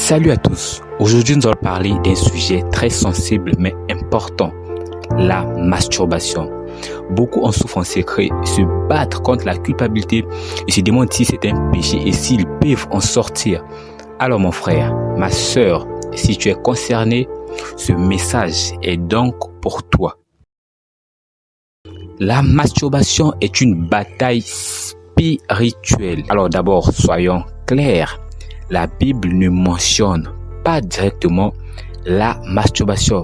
Salut à tous, aujourd'hui nous allons parler d'un sujet très sensible mais important, la masturbation. Beaucoup en souffrent en secret, se battent contre la culpabilité et se demandent si c'est un péché et s'ils peuvent en sortir. Alors mon frère, ma sœur, si tu es concerné, ce message est donc pour toi. La masturbation est une bataille spirituelle. Alors d'abord, soyons clairs. La Bible ne mentionne pas directement la masturbation,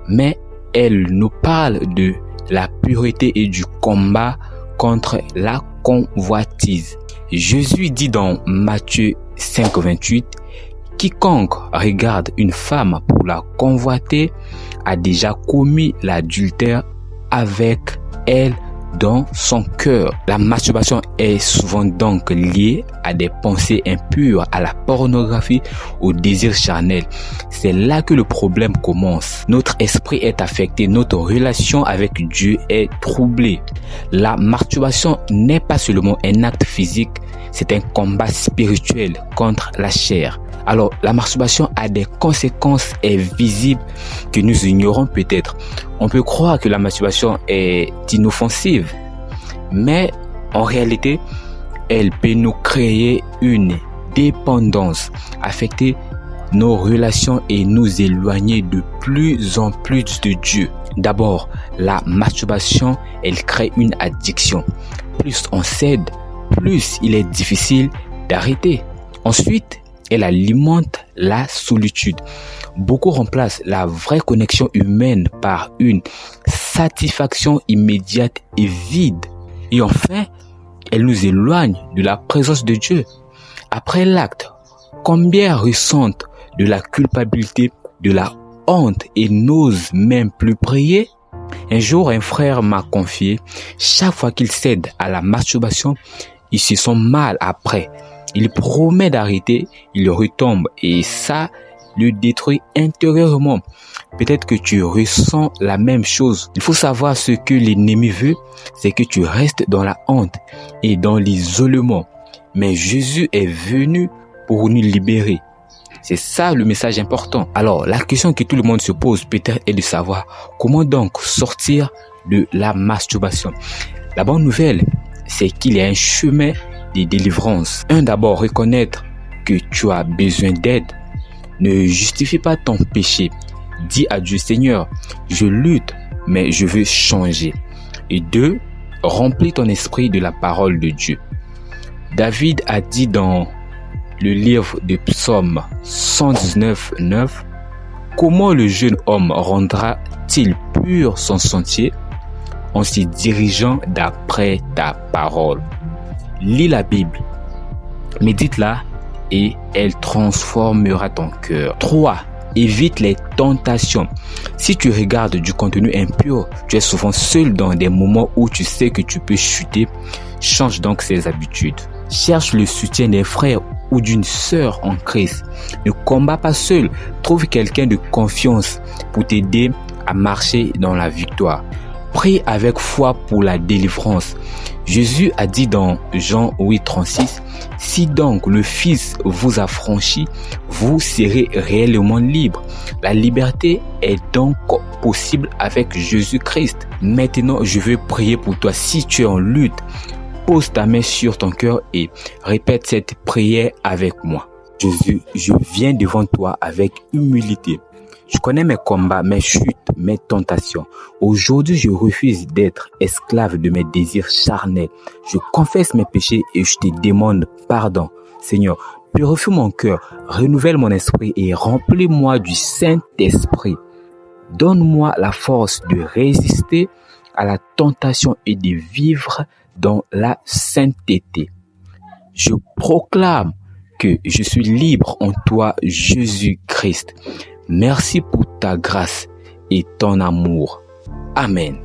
mais elle nous parle de la pureté et du combat contre la convoitise. Jésus dit dans Matthieu 5,28, « Quiconque regarde une femme pour la convoiter a déjà commis l'adultère avec elle dans son cœur. » La masturbation est souvent donc liée à des pensées impures, à la pornographie, au désir charnel. C'est là que le problème commence. Notre esprit est affecté, notre relation avec Dieu est troublée. La masturbation n'est pas seulement un acte physique, c'est un combat spirituel contre la chair. Alors, la masturbation a des conséquences invisibles que nous ignorons peut-être. On peut croire que la masturbation est inoffensive, mais en réalité, elle peut nous créer une dépendance, affecter nos relations et nous éloigner de plus en plus de Dieu. D'abord, la masturbation, elle crée une addiction. Plus on cède, plus il est difficile d'arrêter. Ensuite, elle alimente la solitude. Beaucoup remplacent la vraie connexion humaine par une satisfaction immédiate et vide. Et enfin, elle nous éloigne de la présence de Dieu. Après l'acte, combien ressentent de la culpabilité, de la honte et n'osent même plus prier? Un jour, un frère m'a confié, chaque fois qu'il cède à la masturbation, il se sent mal après. Il promet d'arrêter, il retombe et ça le détruit intérieurement. Peut-être que tu ressens la même chose. Il faut savoir ce que l'ennemi veut, c'est que tu restes dans la honte et dans l'isolement. Mais Jésus est venu pour nous libérer. C'est ça le message important. Alors, la question que tout le monde se pose peut-être est de savoir comment donc sortir de la masturbation. La bonne nouvelle, c'est qu'il y a un chemin de délivrance. D'abord, reconnaître que tu as besoin d'aide. Ne justifie pas ton péché. Dis à Dieu, Seigneur, je lutte, mais je veux changer. Et 2, remplis ton esprit de la parole de Dieu. David a dit dans le livre de Psaume 119:9, « Comment le jeune homme rendra-t-il pur son sentier en se dirigeant d'après ta parole ?» Lis la Bible, médite-la et elle transformera ton cœur. 3. Évite les tentations. Si tu regardes du contenu impur, tu es souvent seul dans des moments où tu sais que tu peux chuter. Change donc ses habitudes. Cherche le soutien des frères ou d'une sœur en Christ. Ne combats pas seul. Trouve quelqu'un de confiance pour t'aider à marcher dans la victoire. Prie avec foi pour la délivrance. Jésus a dit dans Jean 8:36, « Si donc le Fils vous a franchi, vous serez réellement libre. » La liberté est donc possible avec Jésus-Christ. Maintenant, je veux prier pour toi. Si tu es en lutte, pose ta main sur ton cœur et répète cette prière avec moi. Jésus, je viens devant toi avec humilité. Je connais mes combats, mes chutes, mes tentations. Aujourd'hui, je refuse d'être esclave de mes désirs charnels. Je confesse mes péchés et je te demande pardon. Seigneur, purifie mon cœur, renouvelle mon esprit et remplis-moi du Saint-Esprit. Donne-moi la force de résister à la tentation et de vivre dans la sainteté. Je proclame que je suis libre en toi, Jésus-Christ. Merci pour ta grâce et ton amour. Amen.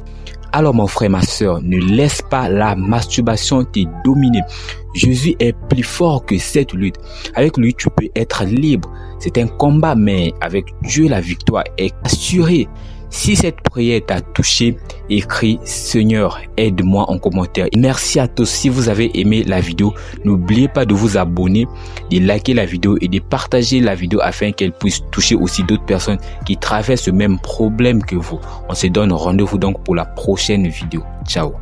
Alors mon frère, ma sœur, ne laisse pas la masturbation te dominer. Jésus est plus fort que cette lutte. Avec lui, tu peux être libre. C'est un combat, mais avec Dieu, la victoire est assurée. Si cette prière t'a touché, écris Seigneur, aide-moi en commentaire. Merci à tous. Si vous avez aimé la vidéo, n'oubliez pas de vous abonner, de liker la vidéo et de partager la vidéo afin qu'elle puisse toucher aussi d'autres personnes qui traversent le même problème que vous. On se donne rendez-vous donc pour la prochaine vidéo. Ciao.